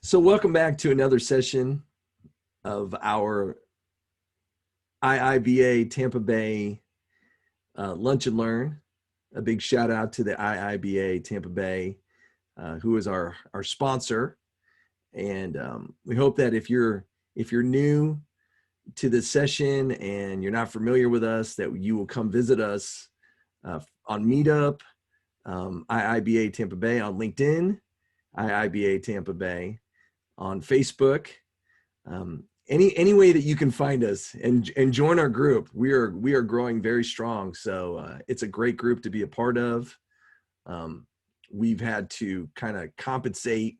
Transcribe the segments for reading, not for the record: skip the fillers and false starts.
So welcome back to another session of our IIBA Tampa Bay Lunch and Learn. A big shout out to the IIBA Tampa Bay, who is our sponsor. And we hope that if you're new to this session and you're not familiar with us, that you will come visit us on Meetup, IIBA Tampa Bay on LinkedIn, IIBA Tampa Bay on Facebook, any way that you can find us and join our group. We are growing very strong. So it's a great group to be a part of. We've had to kind of compensate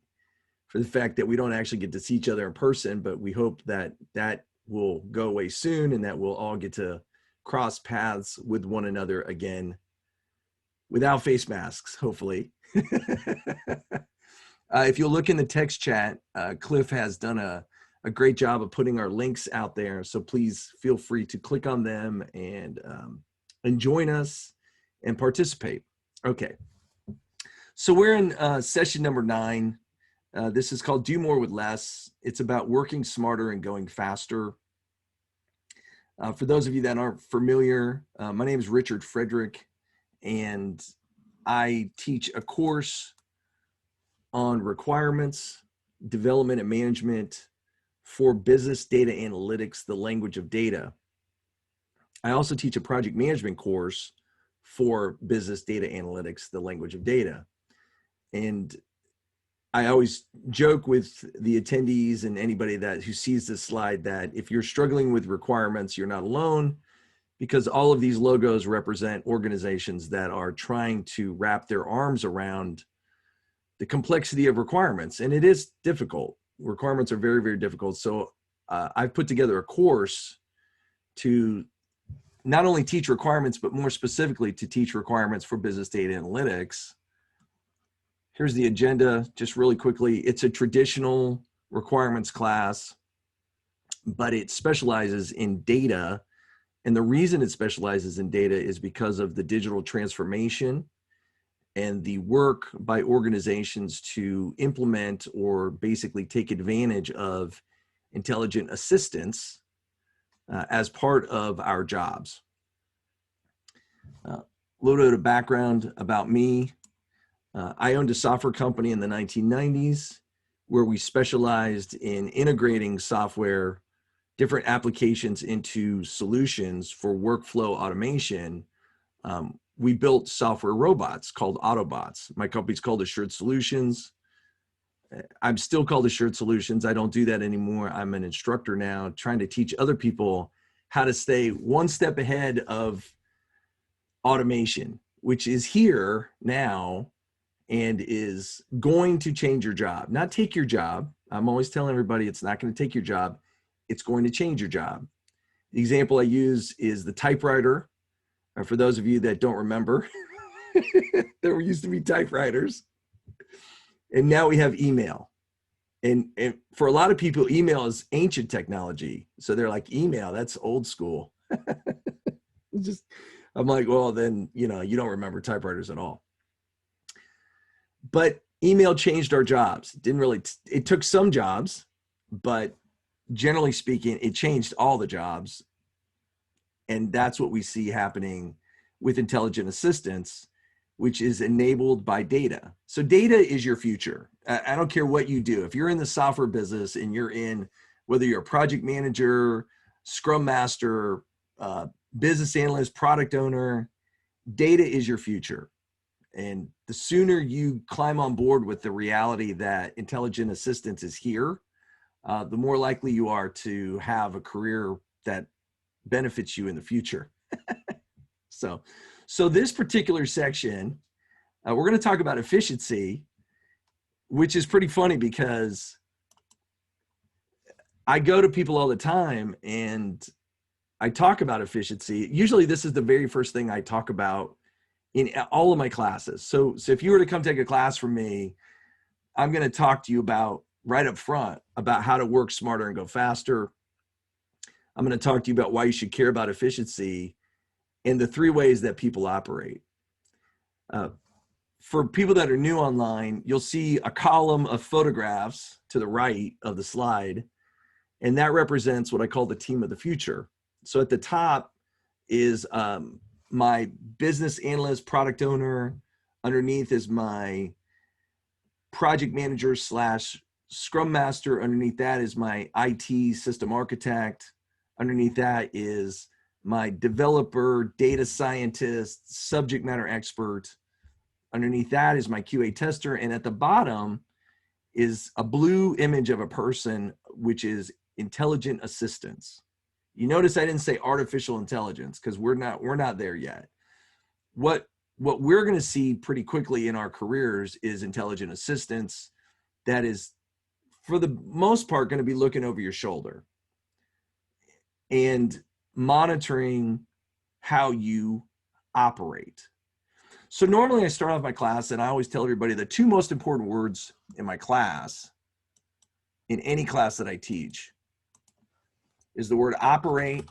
for the fact that we don't actually get to see each other in person, but we hope that that will go away soon and that we'll all get to cross paths with one another again without face masks, hopefully. If you'll look in the text chat, Cliff has done a great job of putting our links out there. So please feel free to click on them and join us and participate. Okay. So we're in session number 9. This is called Do More with Less. It's about working smarter and going faster. For those of you that aren't familiar, my name is Richard Frederick, and I teach a course on requirements, development, and management for business data analytics, the language of data. I also teach a project management course for business data analytics, the language of data. And I always joke with the attendees and anybody who sees this slide that if you're struggling with requirements, you're not alone, because all of these logos represent organizations that are trying to wrap their arms around the complexity of requirements. And it is difficult. Requirements are very, very difficult. So I've put together a course to not only teach requirements, but more specifically to teach requirements for business data analytics. Here's the agenda, just really quickly. It's a traditional requirements class, but it specializes in data. And the reason it specializes in data is because of the digital transformation and the work by organizations to implement or basically take advantage of intelligent assistance as part of our jobs. A little bit of background about me. I owned a software company in the 1990s where we specialized in integrating software, different applications into solutions for workflow automation. We built software robots called Autobots. My company's called Assured Solutions. I'm still called Assured Solutions. I don't do that anymore. I'm an instructor now, trying to teach other people how to stay one step ahead of automation, which is here now and is going to change your job, not take your job. I'm always telling everybody it's not going to take your job. It's going to change your job. The example I use is the typewriter. For those of you that don't remember, there used to be typewriters, and now we have email. And for a lot of people, email is ancient technology. So they're like, email, that's old school. I'm like, well, then, you don't remember typewriters at all. But email changed our jobs. It took some jobs, but generally speaking, it changed all the jobs. And that's what we see happening with intelligent assistance, which is enabled by data. So data is your future. I don't care what you do. If you're in the software business and whether you're a project manager, scrum master, business analyst, product owner, data is your future. And the sooner you climb on board with the reality that intelligent assistance is here, the more likely you are to have a career that benefits you in the future. So this particular section, we're going to talk about efficiency, which is pretty funny because I go to people all the time and I talk about efficiency. Usually this is the very first thing I talk about in all of my classes. So if you were to come take a class from me, I'm going to talk to you about right up front about how to work smarter and go faster. I'm going to talk to you about why you should care about efficiency and the 3 ways that people operate. for people that are new online, you'll see a column of photographs to the right of the slide, and that represents what I call the team of the future. So at the top is my business analyst, product owner. Underneath is my project manager slash scrum master. Underneath that is my IT system architect. Underneath that is my developer, data scientist, subject matter expert. Underneath that is my QA tester. And at the bottom is a blue image of a person, which is intelligent assistance. You notice I didn't say artificial intelligence because we're not there yet. What we're going to see pretty quickly in our careers is intelligent assistance that is, for the most part, going to be looking over your shoulder and monitoring how you operate. So normally I start off my class and I always tell everybody the two most important words in my class, in any class that I teach, is the word operate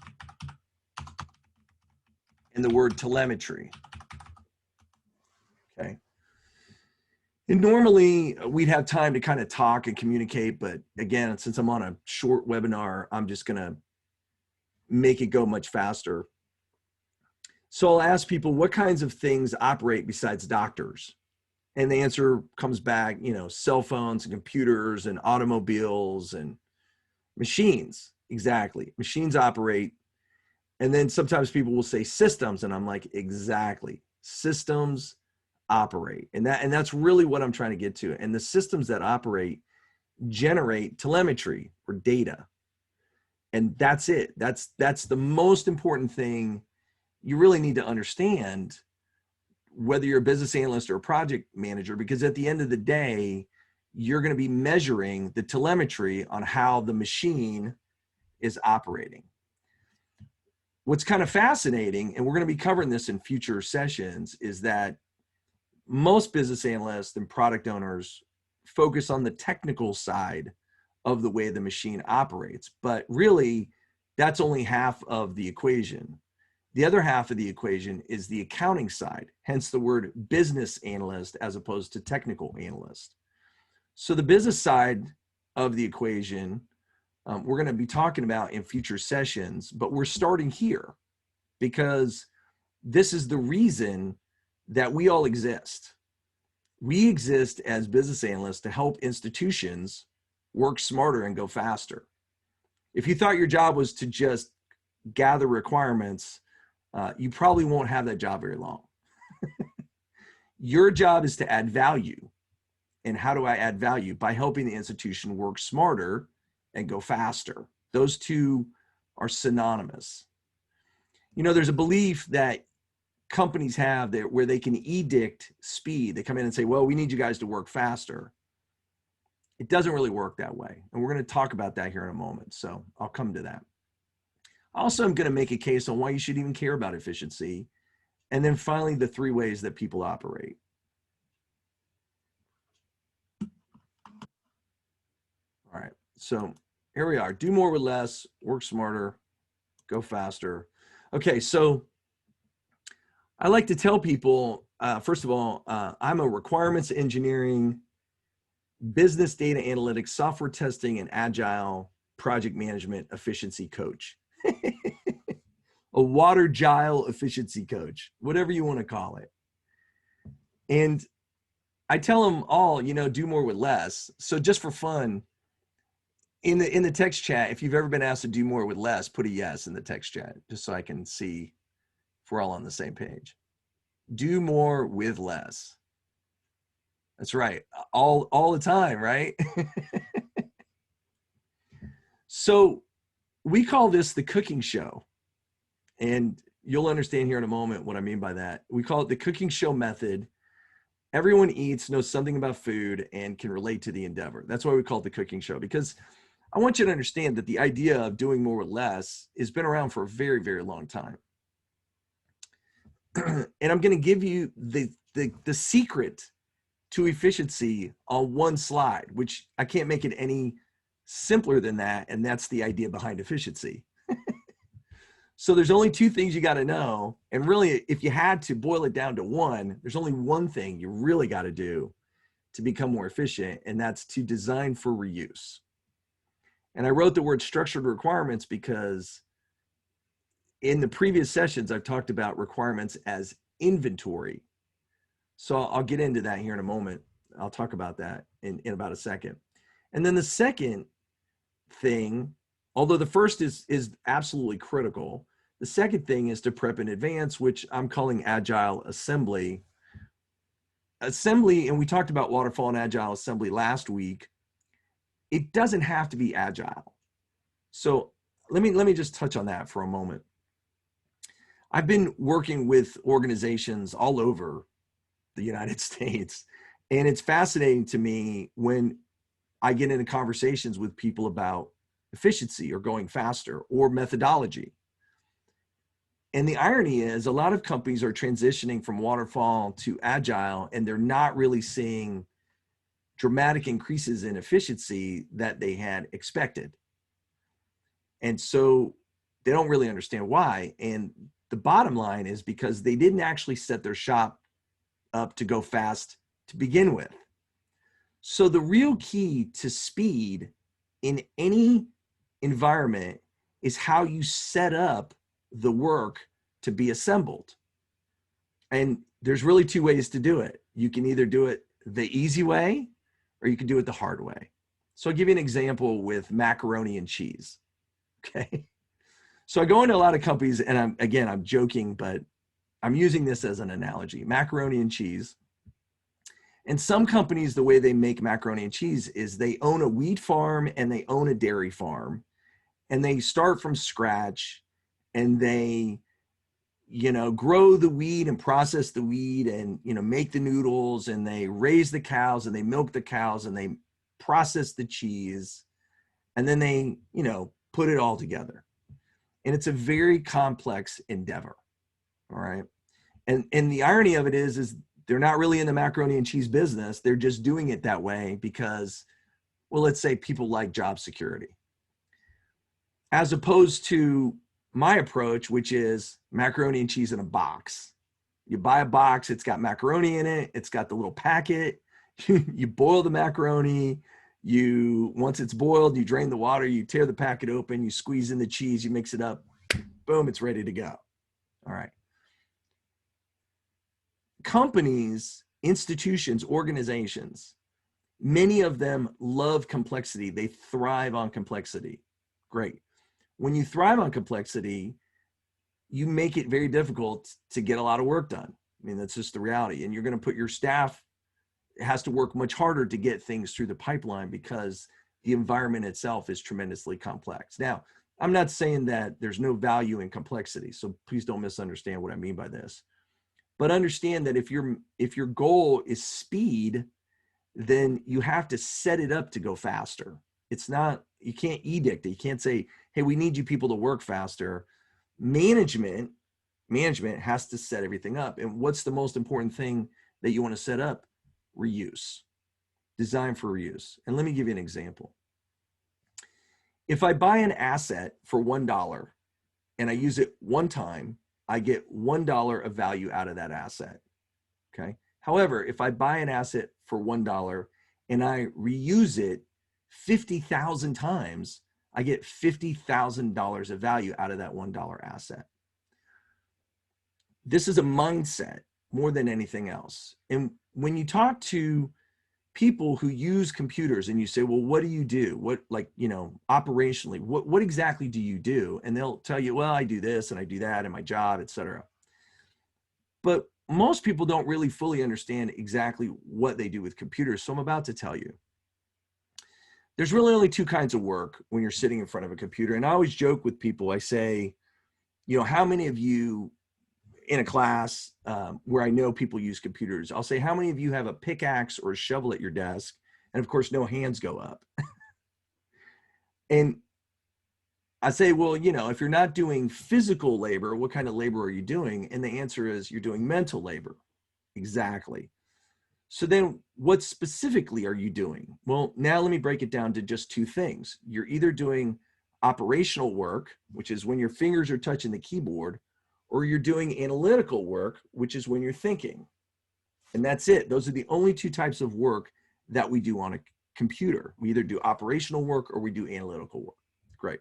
and the word telemetry. Okay. And normally we'd have time to kind of talk and communicate, but again, since I'm on a short webinar, I'm just going to make it go much faster. So I'll ask people, what kinds of things operate besides doctors? And the answer comes back, cell phones and computers and automobiles and machines. Exactly. Machines operate. And then sometimes people will say systems, and I'm like, exactly. Systems operate. And that's really what I'm trying to get to. And the systems that operate generate telemetry or data. And that's it. That's the most important thing you really need to understand, whether you're a business analyst or a project manager, because at the end of the day, you're going to be measuring the telemetry on how the machine is operating. What's kind of fascinating, and we're going to be covering this in future sessions, is that most business analysts and product owners focus on the technical side of the way the machine operates, but really that's only half of the equation. The other half of the equation is the accounting side, hence the word business analyst as opposed to technical analyst. So the business side of the equation, we're going to be talking about in future sessions, but we're starting here because this is the reason that we all exist. We exist as business analysts to help institutions work smarter and go faster. If you thought your job was to just gather requirements, you probably won't have that job very long. Your job is to add value. And how do I add value? By helping the institution work smarter and go faster. Those two are synonymous. There's a belief that companies have that where they can edict speed. They come in and say, well, we need you guys to work faster. It doesn't really work that way. And we're going to talk about that here in a moment. So I'll come to that. Also, I'm going to make a case on why you should even care about efficiency. And then finally, the three ways that people operate. All right, so here we are. Do more with less, work smarter, go faster. Okay, so I like to tell people, first of all, I'm a requirements engineering, business data analytics, software testing, and agile project management efficiency coach. A water gile efficiency coach, whatever you want to call it. And I tell them all, do more with less. So just for fun, in the text chat, if you've ever been asked to do more with less, put a yes in the text chat, just so I can see if we're all on the same page. Do more with less. That's right. All the time, right? So we call this the cooking show. And you'll understand here in a moment what I mean by that. We call it the cooking show method. Everyone eats, knows something about food, and can relate to the endeavor. That's why we call it the cooking show, because I want you to understand that the idea of doing more with less has been around for a very, very long time. And I'm going to give you the secret to efficiency on one slide, which I can't make it any simpler than that. And that's the idea behind efficiency. So there's only two things you got to know. And really, if you had to boil it down to one, there's only one thing you really got to do to become more efficient, and that's to design for reuse. And I wrote the word structured requirements because in the previous sessions, I've talked about requirements as inventory. So I'll get into that here in a moment. I'll talk about that in about a second. And then the second thing, although the first is absolutely critical, the second thing is to prep in advance, which I'm calling agile assembly. Assembly, and we talked about waterfall and agile assembly last week. It doesn't have to be agile. So let me just touch on that for a moment. I've been working with organizations all over the United States, and it's fascinating to me when I get into conversations with people about efficiency or going faster or methodology. And the irony is a lot of companies are transitioning from waterfall to agile, and they're not really seeing dramatic increases in efficiency that they had expected. And so they don't really understand why. And the bottom line is because they didn't actually set their shop up to go fast to begin with. So the real key to speed in any environment is how you set up the work to be assembled. And there's really two ways to do it. You can either do it the easy way or you can do it the hard way. So I'll give you an example with macaroni and cheese. Okay. So I go into a lot of companies, and I'm joking, but I'm using this as an analogy, macaroni and cheese. And some companies, the way they make macaroni and cheese is they own a wheat farm and they own a dairy farm, and they start from scratch, and they, grow the wheat and process the wheat and, make the noodles, and they raise the cows and they milk the cows and they process the cheese, and then they, put it all together. And it's a very complex endeavor. All right. And the irony of it is they're not really in the macaroni and cheese business. They're just doing it that way because, well, let's say people like job security. As opposed to my approach, which is macaroni and cheese in a box. You buy a box, it's got macaroni in it, it's got the little packet, you boil the macaroni, once it's boiled, you drain the water, you tear the packet open, you squeeze in the cheese, you mix it up, boom, it's ready to go. All right. Companies, institutions, organizations, many of them love complexity. They thrive on complexity. Great. When you thrive on complexity, you make it very difficult to get a lot of work done. I mean, that's just the reality. And you're going to put your staff has to work much harder to get things through the pipeline because the environment itself is tremendously complex. Now, I'm not saying that there's no value in complexity, so please don't misunderstand what I mean by this. But understand that if your goal is speed, then you have to set it up to go faster. It's not, you can't edict it. You can't say, hey, we need you people to work faster. Management has to set everything up. And what's the most important thing that you want to set up? Reuse. Design for reuse. And let me give you an example. If I buy an asset for $1 and I use it one time, I get $1 of value out of that asset. Okay. However, if I buy an asset for $1 and I reuse it 50,000 times, I get $50,000 of value out of that $1 asset. This is a mindset more than anything else. And when you talk to people who use computers and you say, well, what do you do? What, operationally, what exactly do you do? And they'll tell you, well, I do this and I do that in my job, etc. But most people don't really fully understand exactly what they do with computers. So I'm about to tell you. There's really only two kinds of work when you're sitting in front of a computer. And I always joke with people, I say, how many of you in a class where I know people use computers, I'll say, how many of you have a pickaxe or a shovel at your desk? And of course, no hands go up. And I say, well, if you're not doing physical labor, what kind of labor are you doing? And the answer is you're doing mental labor. Exactly. So then what specifically are you doing? Well, now let me break it down to just two things. You're either doing operational work, which is when your fingers are touching the keyboard, or you're doing analytical work, which is when you're thinking. And that's it. Those are the only two types of work that we do on a computer. We either do operational work or we do analytical work. Great.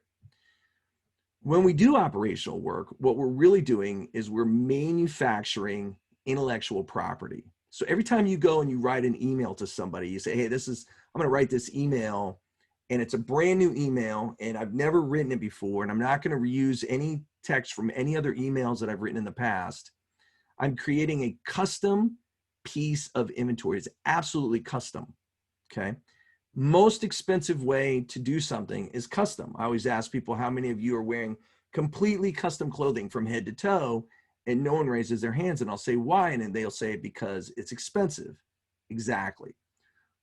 When we do operational work, what we're really doing is we're manufacturing intellectual property. So every time you go and you write an email to somebody, you say, hey, I'm going to write this email, and it's a brand new email, and I've never written it before, and I'm not going to reuse any text from any other emails that I've written in the past. I'm creating a custom piece of inventory. It's absolutely custom, okay? Most expensive way to do something is custom. I always ask people, how many of you are wearing completely custom clothing from head to toe? And no one raises their hands, and I'll say, why? And then they'll say, because it's expensive. Exactly.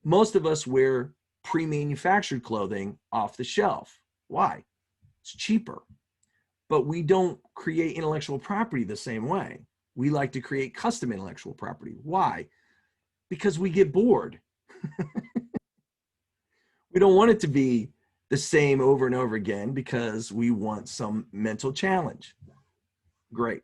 Most of us wear pre-manufactured clothing off the shelf. Why? It's cheaper. But we don't create intellectual property the same way. We like to create custom intellectual property. Why? Because we get bored. We don't want it to be the same over and over again because we want some mental challenge. Great.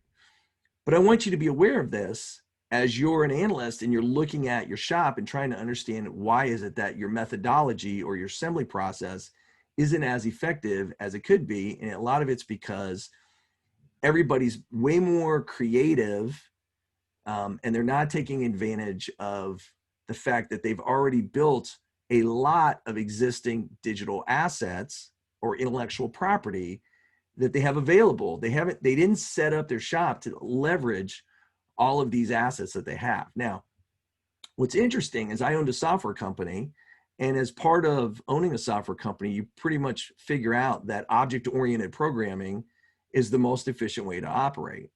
But I want you to be aware of this as you're an analyst and you're looking at your shop and trying to understand why is it that your methodology or your assembly process isn't as effective as it could be. And a lot of it's because everybody's way more creative, and they're not taking advantage of the fact that they've already built a lot of existing digital assets or intellectual property that they have available. They didn't set up their shop to leverage all of these assets that they have. Now, what's interesting is I owned a software company, and as part of owning a software company, you pretty much figure out that object-oriented programming is the most efficient way to operate.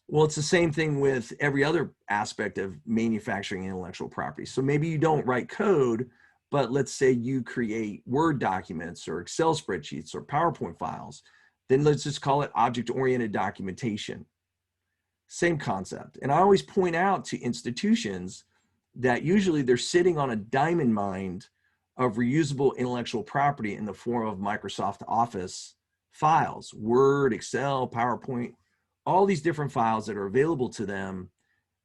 Well, it's the same thing with every other aspect of manufacturing intellectual property. So maybe you don't write code, but let's say you create Word documents or Excel spreadsheets or PowerPoint files. Then let's just call it object-oriented documentation. Same concept. And I always point out to institutions that usually they're sitting on a diamond mine of reusable intellectual property in the form of Microsoft Office files, Word, Excel, PowerPoint, all these different files that are available to them,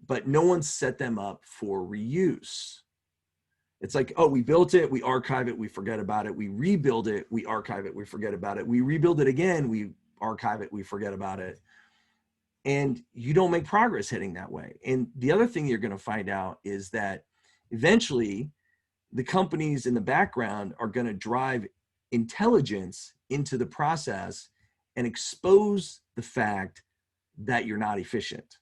but no one's set them up for reuse. It's like, oh, we built it, we archive it, we forget about it. We rebuild it, we archive it, we forget about it. We rebuild it again, we archive it, we forget about it. And you don't make progress heading that way. And the other thing you're going to find out is that eventually the companies in the background are going to drive intelligence into the process and expose the fact that you're not efficient.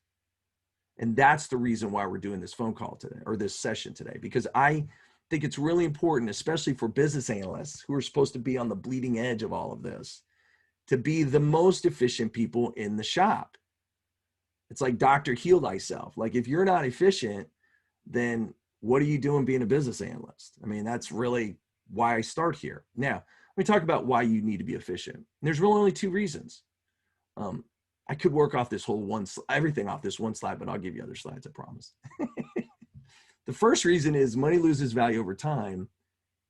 And that's the reason why we're doing this phone call today, or this session today, because I think it's really important, especially for business analysts who are supposed to be on the bleeding edge of all of this, to be the most efficient people in the shop. It's like Dr. Heal Thyself. Like, if you're not efficient, then what are you doing being a business analyst? I mean, that's really why I start here. Now, let me talk about why you need to be efficient. And there's really only two reasons. I could work off this whole everything off this one slide, but I'll give you other slides, I promise. The first reason is money loses value over time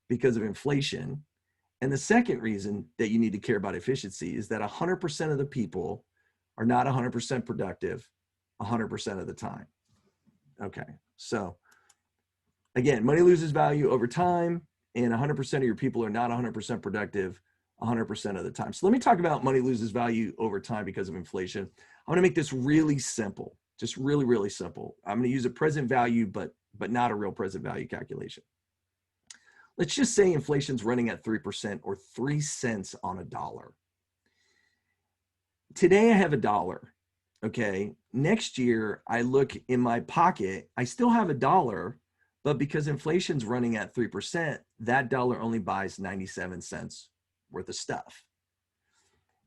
because of inflation. And the second reason that you need to care about efficiency is that 100% of the people are not 100% productive 100% of the time. Okay, so again, money loses value over time, and 100% of your people are not 100% productive 100% of the time. So let me talk about money loses value over time because of inflation. I'm going to make this really simple, just really, really simple. I'm going to use a present value, but not a real present value calculation. Let's just say inflation's running at 3% or 3 cents on a dollar. Today I have $1, okay? Next year I look in my pocket, I still have $1, but because inflation's running at 3%, that dollar only buys 97 cents worth of stuff.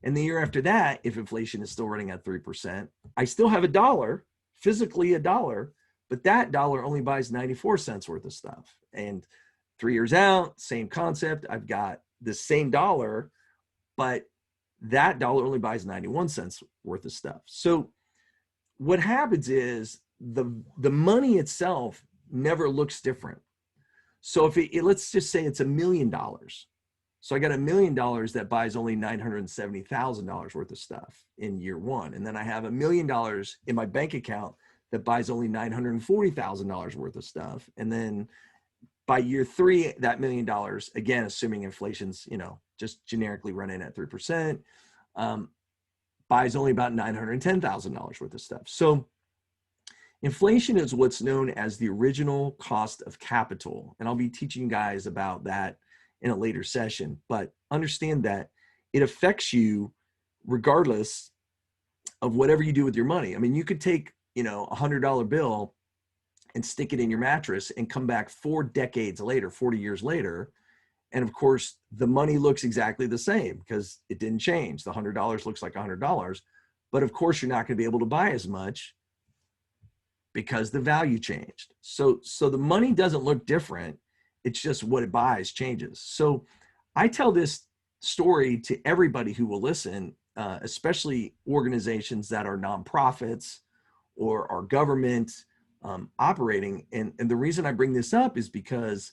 And the year after that, if inflation is still running at 3%, I still have $1, physically $1, but that dollar only buys 94 cents worth of stuff. And 3 years out, same concept, I've got the same dollar, but that dollar only buys 91 cents worth of stuff. So what happens is the money itself never looks different. So if let's just say it's $1 million, So I got $1 million that buys only $970,000 worth of stuff in year one. And then I have $1 million in my bank account that buys only $940,000 worth of stuff. And then by year three, that $1 million, again, assuming inflation's, just generically running at 3%, buys only about $910,000 worth of stuff. So inflation is what's known as the original cost of capital. And I'll be teaching you guys about that in a later session, but understand that it affects you regardless of whatever you do with your money. I mean, you could take, a $100 bill and stick it in your mattress and come back 4 decades later, 40 years later. And of course, the money looks exactly the same because it didn't change. The $100 looks like $100, but of course you're not going to be able to buy as much because the value changed. So the money doesn't look different. It's just what it buys changes. So I tell this story to everybody who will listen, especially organizations that are nonprofits or are government operating. And the reason I bring this up is because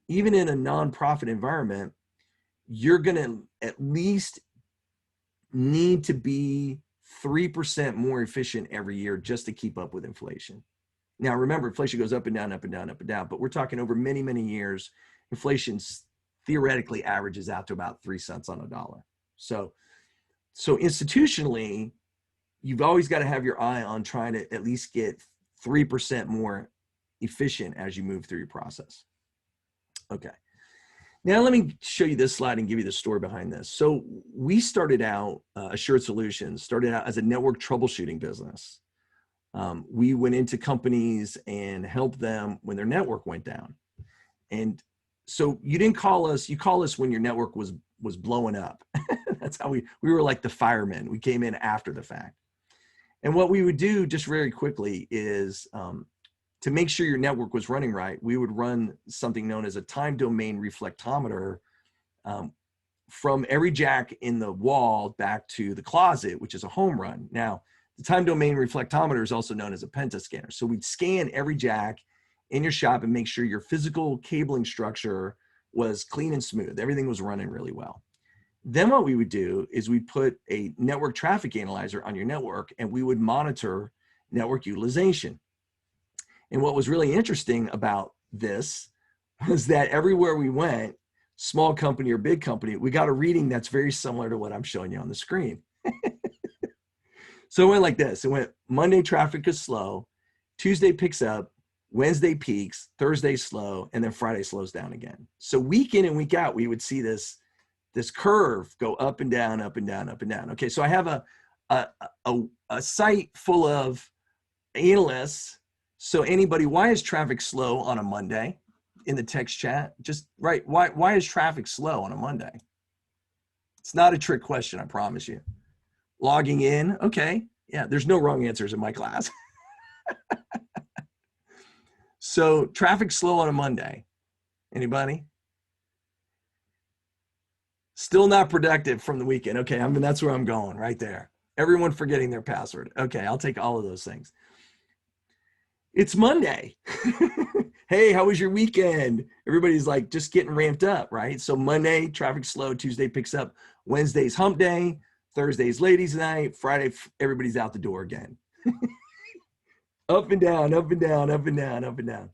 even in a nonprofit environment, you're going to at least need to be 3% more efficient every year just to keep up with inflation. Now, remember, inflation goes up and down, up and down, up and down, but we're talking over many, many years. Inflation theoretically averages out to about 3 cents on a dollar. So institutionally, you've always got to have your eye on trying to at least get 3% more efficient as you move through your process. Okay. Now let me show you this slide and give you the story behind this. So we started out, Assured Solutions started out as a network troubleshooting business. We went into companies and helped them when their network went down. And so you didn't call us, you call us when your network was blowing up. That's how we were like the firemen. We came in after the fact. And what we would do just very quickly is to make sure your network was running right, we would run something known as a time domain reflectometer from every jack in the wall back to the closet, which is a home run. Now, the time domain reflectometer is also known as a pentascanner. So we'd scan every jack in your shop and make sure your physical cabling structure was clean and smooth. Everything was running really well. Then what we would do is we'd put a network traffic analyzer on your network and we would monitor network utilization. And what was really interesting about this was that everywhere we went, small company or big company, we got a reading that's very similar to what I'm showing you on the screen. So it went like this. It went Monday traffic is slow, Tuesday picks up, Wednesday peaks, Thursday slow, and then Friday slows down again. So week in and week out, we would see this curve go up and down, up and down, up and down. Okay, so I have a site full of analysts. So anybody, why is traffic slow on a Monday? In the text chat, just right. Why is traffic slow on a Monday? It's not a trick question, I promise you. Logging in, okay. Yeah, there's no wrong answers in my class. So traffic slow on a Monday. Anybody? Still not productive from the weekend. Okay, I mean, that's where I'm going right there. Everyone forgetting their password. Okay, I'll take all of those things. It's Monday. Hey, how was your weekend? Everybody's like just getting ramped up, right? So Monday, traffic slow, Tuesday picks up, Wednesday's hump day, Thursday's ladies night, Friday, everybody's out the door again. Up and down, up and down, up and down, up and down.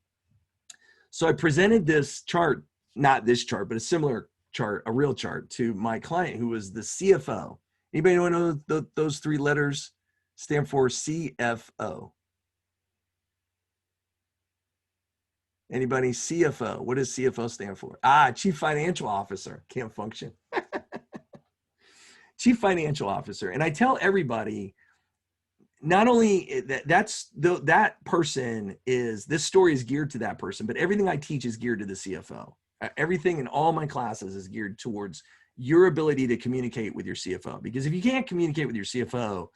So I presented this chart, not this chart, but a similar chart, a real chart to my client who was the CFO. Anybody know those 3 letters stand for CFO? Anybody? CFO. What does CFO stand for? Chief Financial Officer. Can't function. Chief Financial Officer. And I tell everybody, not only that person is, this story is geared to that person, but everything I teach is geared to the CFO. Everything in all my classes is geared towards your ability to communicate with your CFO. Because if you can't communicate with your CFO,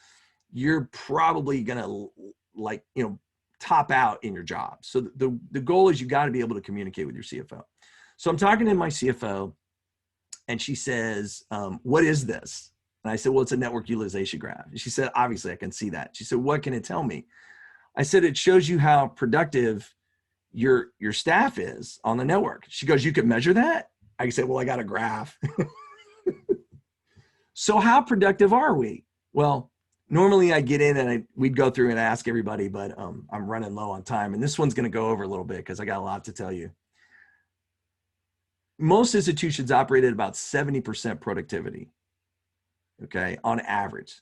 you're probably going to top out in your job. So the goal is you got to be able to communicate with your CFO. So I'm talking to my CFO and she says, what is this? And I said, well, it's a network utilization graph. And she said, obviously I can see that. She said, what can it tell me? I said, it shows you how productive your staff is on the network. She goes, you could measure that? I said, well, I got a graph. So how productive are we? Well, normally I get in and we'd go through and ask everybody, but I'm running low on time. And this one's going to go over a little bit because I got a lot to tell you. Most institutions operate at about 70% productivity, okay, on average.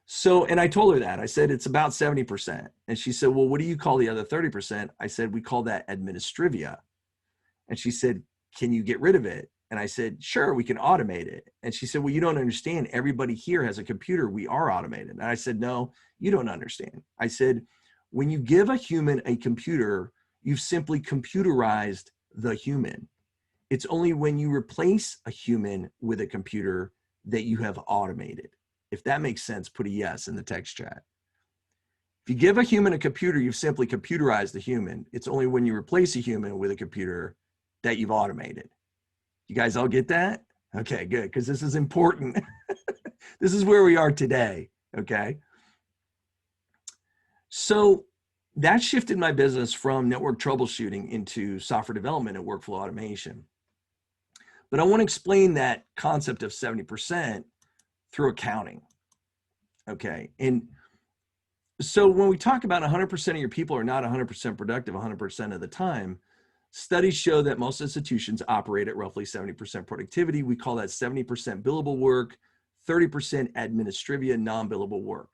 So, and I told her that. I said, it's about 70%. And she said, well, what do you call the other 30%? I said, we call that administrivia. And she said, can you get rid of it? And I said, sure, we can automate it. And she said, well, you don't understand. Everybody here has a computer. We are automated. And I said, no, you don't understand. I said, when you give a human a computer, you've simply computerized the human. It's only when you replace a human with a computer that you have automated. If that makes sense, put a yes in the text chat. If you give a human a computer, you've simply computerized the human. It's only when you replace a human with a computer that you've automated. You guys all get that? Okay, good, because this is important. This is where we are today, okay? So that shifted my business from network troubleshooting into software development and workflow automation. But I want to explain that concept of 70% through accounting, okay? And so when we talk about 100% of your people are not 100% productive 100% of the time, studies show that most institutions operate at roughly 70% productivity. We call that 70% billable work, 30% administrivia, non-billable work.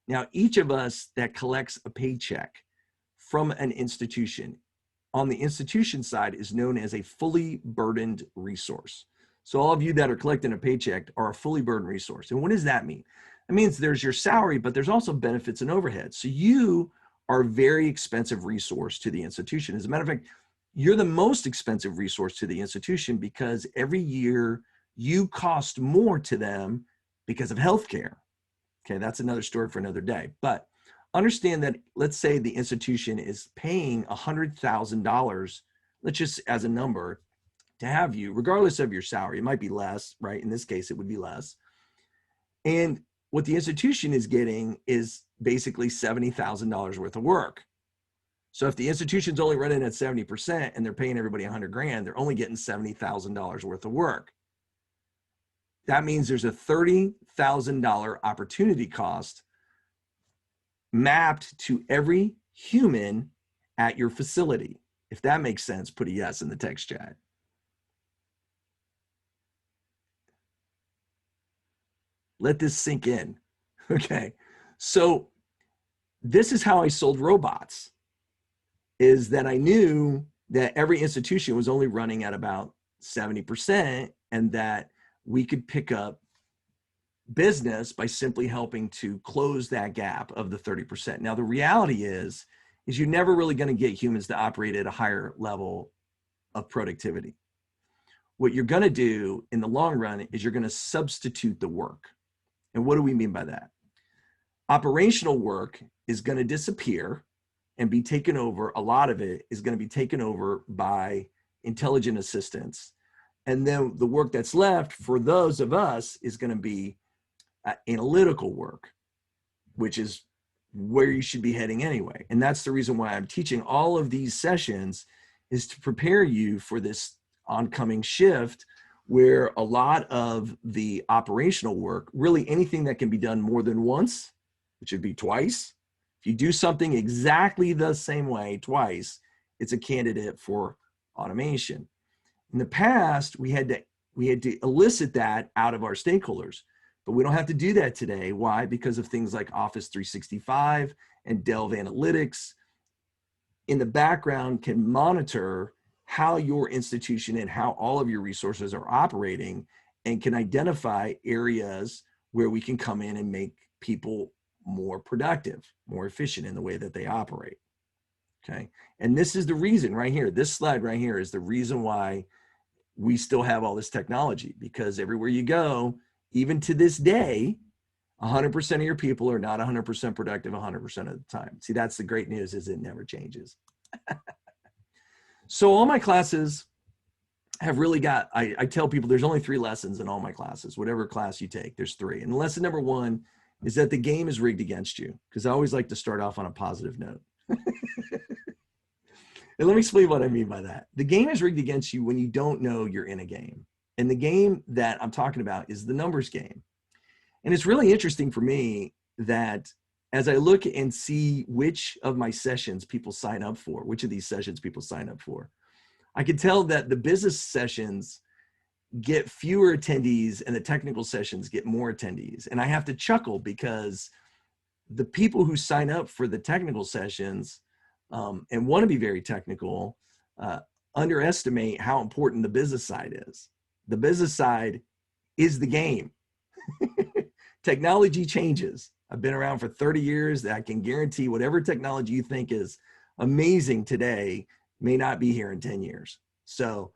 Now, each of us that collects a paycheck from an institution on the institution side is known as a fully burdened resource. So all of you that are collecting a paycheck are a fully burdened resource. And what does that mean? It means there's your salary, but there's also benefits and overhead. So you are a very expensive resource to the institution. As a matter of fact, you're the most expensive resource to the institution because every year you cost more to them because of healthcare. Okay, that's another story for another day. But understand that, let's say the institution is paying $100,000, let's just as a number, to have you, regardless of your salary. It might be less, right? In this case, it would be less. And what the institution is getting is basically $70,000 worth of work. So if the institution's only running at 70% and they're paying everybody $100,000, they're only getting $70,000 worth of work. That means there's a $30,000 opportunity cost mapped to every human at your facility. If that makes sense, put a yes in the text chat. Let this sink in. Okay. So this is how I sold robots, is that I knew that every institution was only running at about 70% and that we could pick up business by simply helping to close that gap of the 30%. Now, the reality is you're never really going to get humans to operate at a higher level of productivity. What you're going to do in the long run is you're going to substitute the work. And what do we mean by that? Operational work is going to disappear and be taken over. A lot of it is going to be taken over by intelligent assistants. And then the work that's left for those of us is going to be analytical work, which is where you should be heading anyway. And that's the reason why I'm teaching all of these sessions, is to prepare you for this oncoming shift where a lot of the operational work, really anything that can be done more than once, which would be twice. If you do something exactly the same way twice, it's a candidate for automation. In the past, we had to elicit that out of our stakeholders, but we don't have to do that today. Why? Because of things like Office 365 and Delve Analytics in the background can monitor how your institution and how all of your resources are operating, and can identify areas where we can come in and make people more productive, more efficient in the way that they operate. Okay. And this is the reason right here, this slide right here is the reason why we still have all this technology, because everywhere you go, even to this day, 100% of your people are not 100% productive 100% of the time. See, that's the great news, is it never changes. So all my classes have really got, I tell people there's only 3 lessons in all my classes. Whatever class you take, there's 3. And lesson number 1 is that the game is rigged against you, because I always like to start off on a positive note. And let me explain what I mean by that. The game is rigged against you when you don't know you're in a game. And the game that I'm talking about is the numbers game. And it's really interesting for me that as I look and see which of my sessions people sign up for, which of these sessions people sign up for, I can tell that the business sessions get fewer attendees and the technical sessions get more attendees. And I have to chuckle because the people who sign up for the technical sessions and want to be very technical underestimate how important the business side is. The business side is the game. Technology changes. I've been around for 30 years. That I can guarantee whatever technology you think is amazing today may not be here in 10 years. So,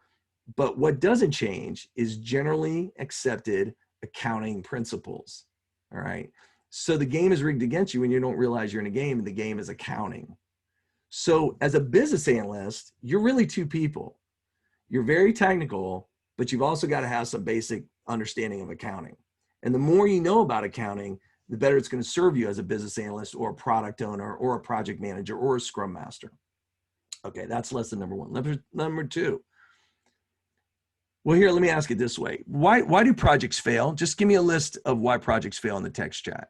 but what doesn't change is generally accepted accounting principles. All right. So the game is rigged against you when you don't realize you're in a game, and the game is accounting. So as a business analyst, you're really two people. You're very technical, but you've also got to have some basic understanding of accounting. And the more you know about accounting, the better it's going to serve you as a business analyst or a product owner or a project manager or a scrum master. Okay, that's lesson number one. Number two. Well, here, let me ask it this way. Why do projects fail? Just give me a list of why projects fail in the text chat.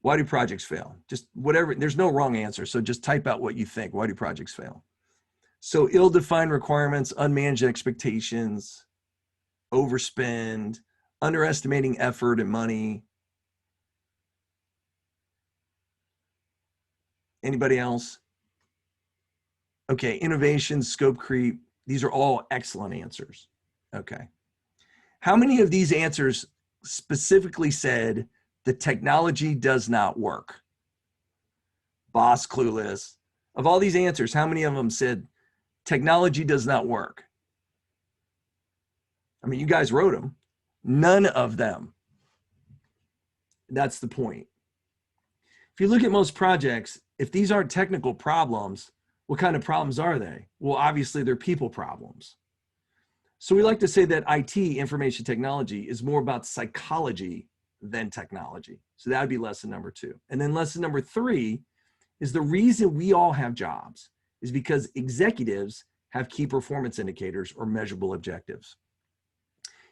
Why do projects fail? Just whatever, there's no wrong answer. So just type out what you think. Why do projects fail? So ill-defined requirements, unmanaged expectations, overspend, underestimating effort and money. Anybody else? Okay, innovation, scope creep. These are all excellent answers. Okay. How many of these answers specifically said the technology does not work? Boss clueless. Of all these answers, how many of them said technology does not work? I mean, you guys wrote them. None of them. That's the point. If you look at most projects, if these aren't technical problems, what kind of problems are they? Well, obviously they're people problems. So we like to say that IT, information technology, is more about psychology than technology. So that would be lesson number two. And then lesson number three is the reason we all have jobs is because executives have key performance indicators or measurable objectives.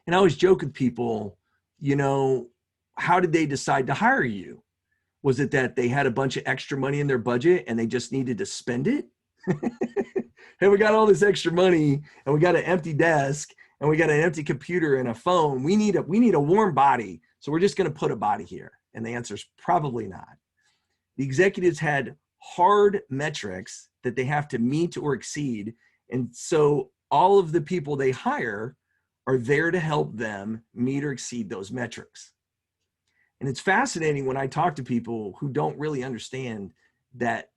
And I always joke with people, you know, how did they decide to hire you? Was it that they had a bunch of extra money in their budget and they just needed to spend it? Hey, we got all this extra money and we got an empty desk and we got an empty computer and a phone. We need a warm body. So we're just going to put a body here. And the answer is probably not. The executives had hard metrics that they have to meet or exceed. And so all of the people they hire are there to help them meet or exceed those metrics. And it's fascinating when I talk to people who don't really understand that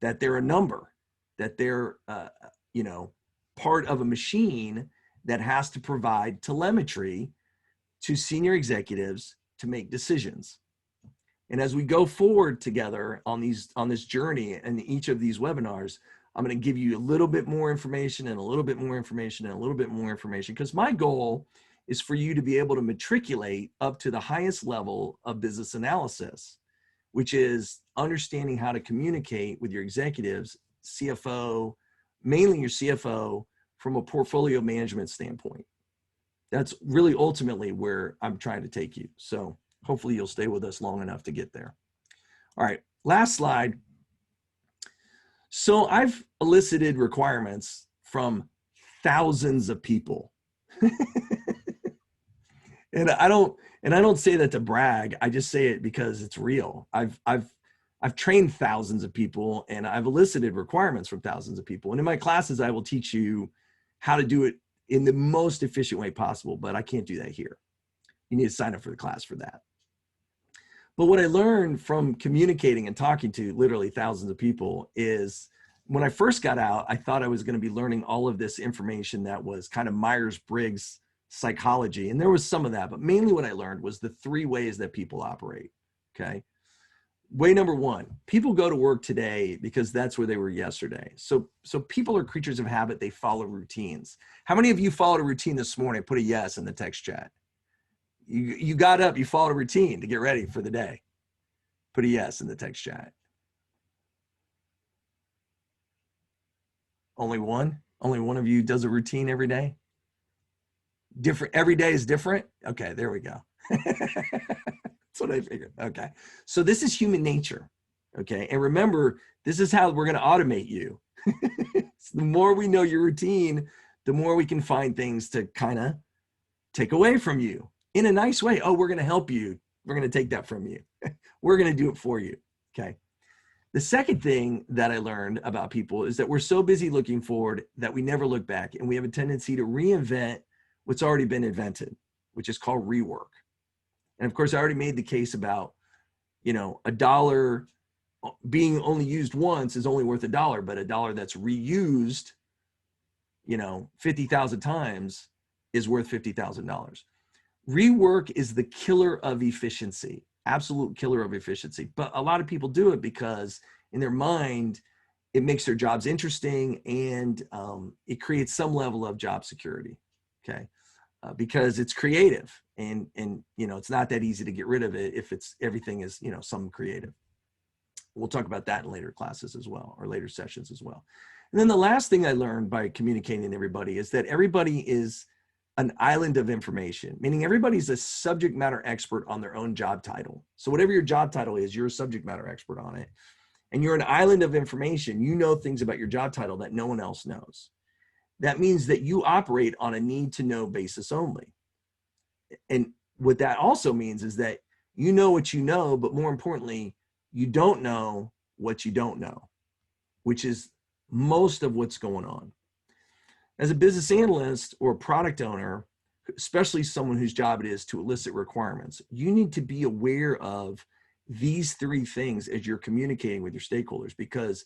they're a number, that they're, part of a machine that has to provide telemetry to senior executives to make decisions. And as we go forward together on this journey and each of these webinars, I'm going to give you a little bit more information and a little bit more information and a little bit more information, because my goal is for you to be able to matriculate up to the highest level of business analysis, which is understanding how to communicate with your executives, CFO, mainly your CFO, from a portfolio management standpoint. That's really ultimately where I'm trying to take you. So hopefully you'll stay with us long enough to get there. All right, last slide. So I've elicited requirements from thousands of people. And I don't say that to brag. I just say it because it's real. I've trained thousands of people and I've elicited requirements from thousands of people. And in my classes, I will teach you how to do it in the most efficient way possible, but I can't do that here. You need to sign up for the class for that. But what I learned from communicating and talking to literally thousands of people is when I first got out, I thought I was going to be learning all of this information that was kind of Myers-Briggs psychology. And there was some of that, but mainly what I learned was the three ways that people operate. Okay. Way number one, people go to work today because that's where they were yesterday. So people are creatures of habit. They follow routines. How many of you followed a routine this morning? Put a yes in the text chat. You got up, you followed a routine to get ready for the day. Put a yes in the text chat. Only one? Only one of you does a routine every day? Different, every day is different? Okay, there we go. That's what I figured. Okay. So this is human nature. Okay. And remember, this is how we're going to automate you. So the more we know your routine, the more we can find things to kind of take away from you in a nice way. Oh, we're going to help you. We're going to take that from you. We're going to do it for you. Okay. The second thing that I learned about people is that we're so busy looking forward that we never look back, and we have a tendency to reinvent what's already been invented, which is called rework. And of course, I already made the case about, a dollar being only used once is only worth a dollar, but a dollar that's reused, 50,000 times is worth $50,000. Rework is the killer of efficiency, absolute killer of efficiency. But a lot of people do it because in their mind, it makes their jobs interesting, and it creates some level of job security. Okay. Because it's creative, and it's not that easy to get rid of it if everything is some creative. We'll talk about that in later classes as well, or later sessions as well. And then the last thing I learned by communicating to everybody is that everybody is an island of information, meaning everybody's a subject matter expert on their own job title. So whatever your job title is, you're a subject matter expert on it, and you're an island of information. You know things about your job title that no one else knows. That means that you operate on a need-to-know basis only. And what that also means is that you know what you know, but more importantly, you don't know what you don't know, which is most of what's going on. As a business analyst or a product owner, especially someone whose job it is to elicit requirements, you need to be aware of these three things as you're communicating with your stakeholders, because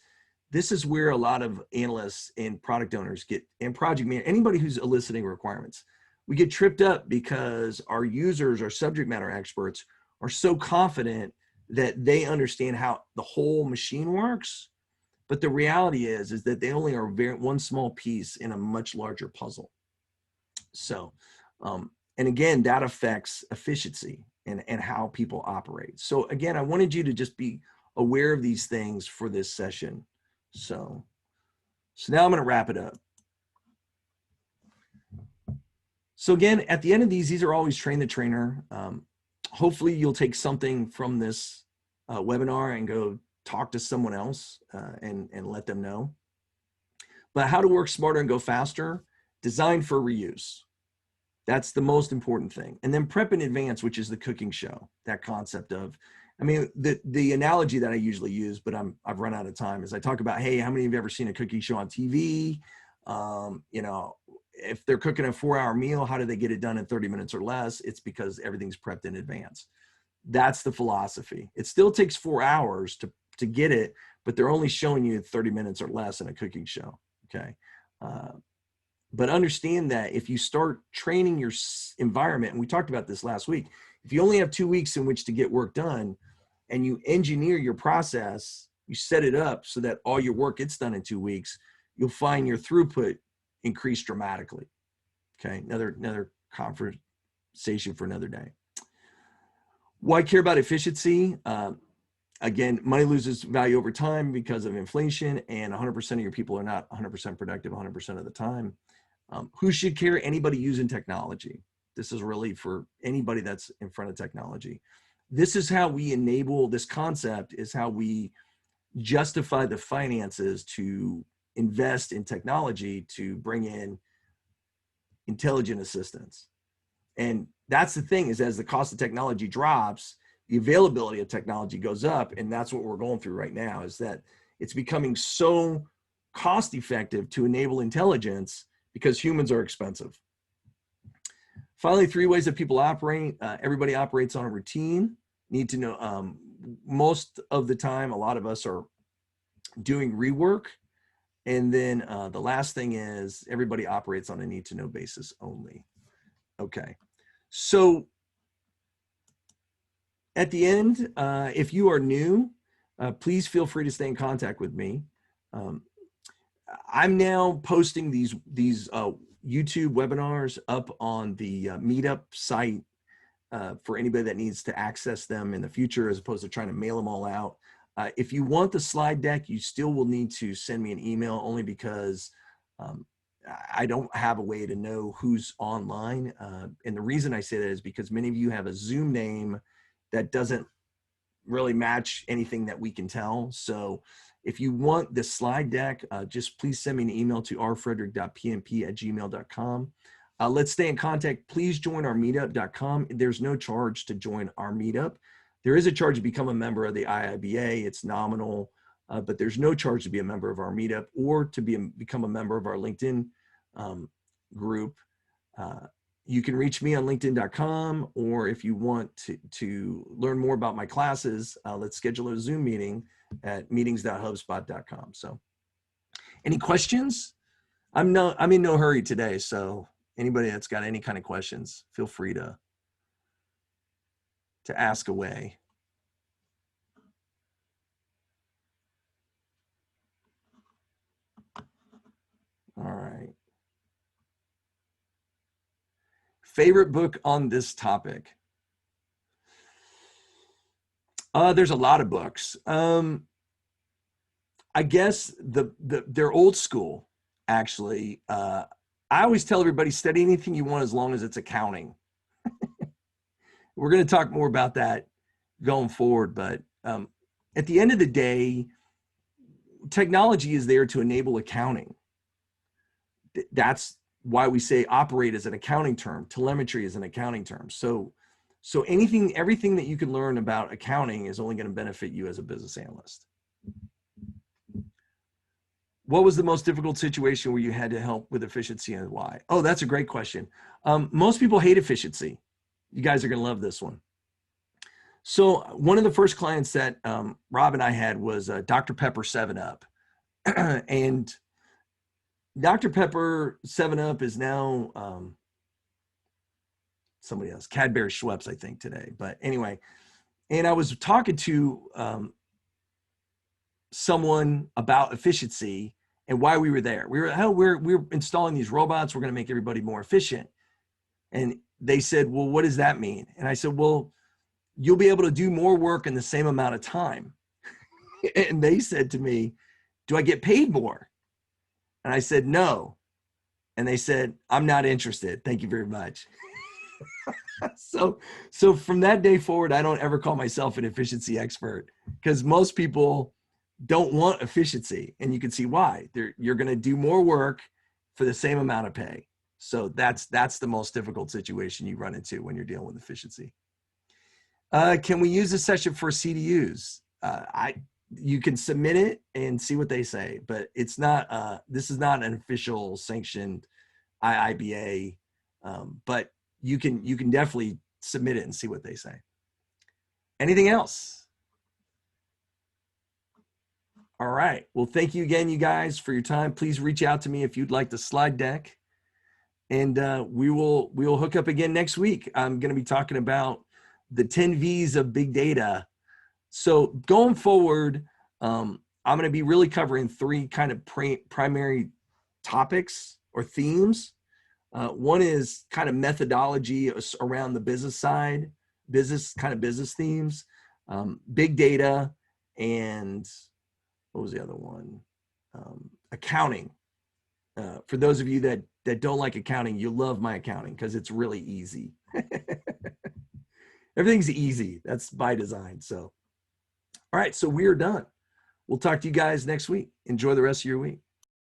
this is where a lot of analysts and product owners and project managers, anybody who's eliciting requirements, we get tripped up because our users, our subject matter experts, are so confident that they understand how the whole machine works. But the reality is that they only are one small piece in a much larger puzzle. So, and again, that affects efficiency and how people operate. So again, I wanted you to just be aware of these things for this session. So now I'm going to wrap it up. So again, at the end of these are always train the trainer. Hopefully you'll take something from this webinar and go talk to someone else and let them know. But how to work smarter and go faster, design for reuse. That's the most important thing. And then prep in advance, which is the cooking show, that concept of, the analogy that I usually use, but I've run out of time, is I talk about, hey, how many of you have ever seen a cooking show on TV? If they're cooking a 4-hour meal, how do they get it done in 30 minutes or less? It's because everything's prepped in advance. That's the philosophy. It still takes 4 hours to get it, but they're only showing you 30 minutes or less in a cooking show. Okay. But understand that if you start training your environment, and we talked about this last week, if you only have 2 weeks in which to get work done and you engineer your process, you set it up so that all your work gets done in 2 weeks, you'll find your throughput increase dramatically. Okay. Another conversation for another day. Why care about efficiency? Again, money loses value over time because of inflation, and 100% of your people are not 100% productive 100% of the time. Who should care? Anybody using technology. This is really for anybody that's in front of technology. This is how we enable this concept, is how we justify the finances to invest in technology to bring in intelligent assistance. And that's the thing, is as the cost of technology drops, the availability of technology goes up. And that's what we're going through right now, is that it's becoming so cost effective to enable intelligence because humans are expensive. Finally, 3 ways that people operate. Everybody operates on a routine. Need to know, most of the time, a lot of us are doing rework. And then the last thing is everybody operates on a need to know basis only. Okay. So at the end, if you are new, please feel free to stay in contact with me. I'm now posting these YouTube webinars up on the Meetup site for anybody that needs to access them in the future, as opposed to trying to mail them all out. If you want the slide deck, you still will need to send me an email, only because I don't have a way to know who's online. And the reason I say that is because many of you have a Zoom name that doesn't really match anything that we can tell. So if you want the slide deck, just please send me an email to rfrederick.pmp@gmail.com. Let's stay in contact. Please join our meetup.com. There's no charge to join our meetup. There is a charge to become a member of the IIBA. It's nominal, but there's no charge to be a member of our meetup or to become a member of our LinkedIn group. You can reach me on linkedin.com, or if you want to learn more about my classes, let's schedule a Zoom meeting at meetings.hubspot.com. So any questions? I'm in no hurry today. So anybody that's got any kind of questions, feel free to ask away. All right. Favorite book on this topic? There's a lot of books. I guess they're old school, actually. I always tell everybody, study anything you want as long as it's accounting. We're going to talk more about that going forward, but at the end of the day, technology is there to enable accounting. That's why we say operate as an accounting term. Telemetry is an accounting term. So everything that you can learn about accounting is only going to benefit you as a business analyst. What was the most difficult situation where you had to help with efficiency, and why? Oh, that's a great question. Most people hate efficiency. You guys are going to love this one. So one of the first clients that Rob and I had was Dr. Pepper 7-Up. And Dr. Pepper 7-Up is now somebody else, Cadbury Schweppes, I think, today. But anyway, and I was talking to someone about efficiency and why we were there. We're installing these robots. We're going to make everybody more efficient. And they said, well, what does that mean? And I said, well, you'll be able to do more work in the same amount of time. And they said to me, do I get paid more? And I said, no. And they said, I'm not interested. Thank you very much. So from that day forward, I don't ever call myself an efficiency expert, because most people don't want efficiency. And you can see why. You're going to do more work for the same amount of pay. So that's the most difficult situation you run into when you're dealing with efficiency. Can we use this session for CDUs? You can submit it and see what they say, but it's not. This is not an official sanctioned IIBA, but you can definitely submit it and see what they say. Anything else? All right. Well, thank you again, you guys, for your time. Please reach out to me if you'd like the slide deck, and we will hook up again next week. I'm going to be talking about the 10 V's of big data. So going forward, I'm going to be really covering 3 kind of primary topics or themes. One is kind of methodology around the business side, business themes, big data, and what was the other one? Accounting. For those of you that don't like accounting, you'll love my accounting because it's really easy. Everything's easy. That's by design. So, all right. So we are done. We'll talk to you guys next week. Enjoy the rest of your week.